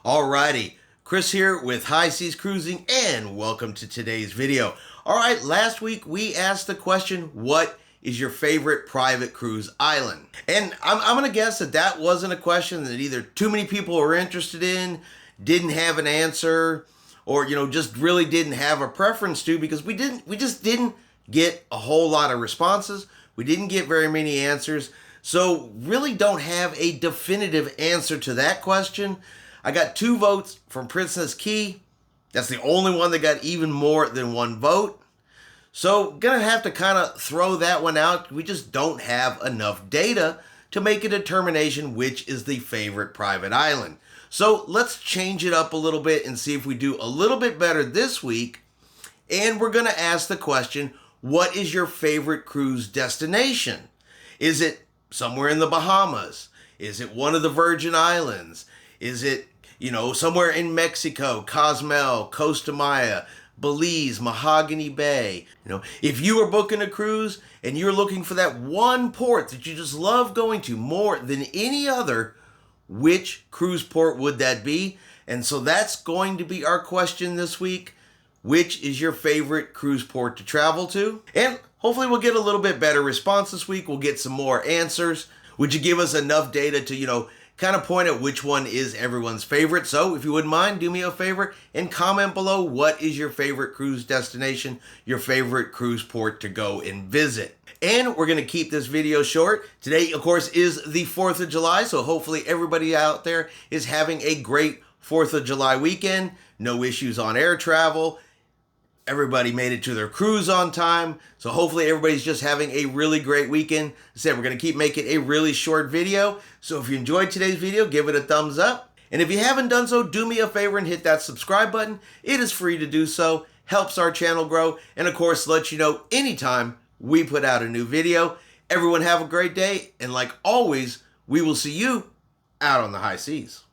Alrighty, Chris here with High Seas Cruising, and welcome to today's video. Alright, last week we asked the question, what is your favorite private cruise island? And I'm going to guess that wasn't a question that either too many people were interested in, didn't have an answer, or just really didn't have a preference to, because we just didn't get a whole lot of responses. We didn't get very many answers. So really don't have a definitive answer to that question. I got 2 votes from Princess Key. That's the only one that got even more than 1 vote. So gonna have to kind of throw that one out. We just don't have enough data to make a determination which is the favorite private island. So let's change it up a little bit and see if we do a little bit better this week. And we're gonna ask the question, what is your favorite cruise destination? Is it somewhere in the Bahamas? Is it one of the Virgin Islands? Is it, somewhere in Mexico, Cozumel, Costa Maya, Belize, Mahogany Bay? If you are booking a cruise and you're looking for that one port that you just love going to more than any other, which cruise port would that be? And so that's going to be our question this week. Which is your favorite cruise port to travel to? And hopefully we'll get a little bit better response this week. We'll get some more answers. Would you give us enough data to, kind of point at which one is everyone's favorite? So if you wouldn't mind, do me a favor and comment below, what is your favorite cruise destination, your favorite cruise port to go and visit? And we're going to keep this video short. Today, of course, is the 4th of July, so hopefully everybody out there is having a great 4th of July weekend. No issues on air travel. Everybody made it to their cruise on time. So hopefully everybody's just having a really great weekend. As I said, we're going to keep making a really short video. So if you enjoyed today's video, give it a thumbs up. And if you haven't done so, do me a favor and hit that subscribe button. It is free to do so. Helps our channel grow. And of course, let you know anytime we put out a new video. Everyone have a great day. And like always, we will see you out on the high seas.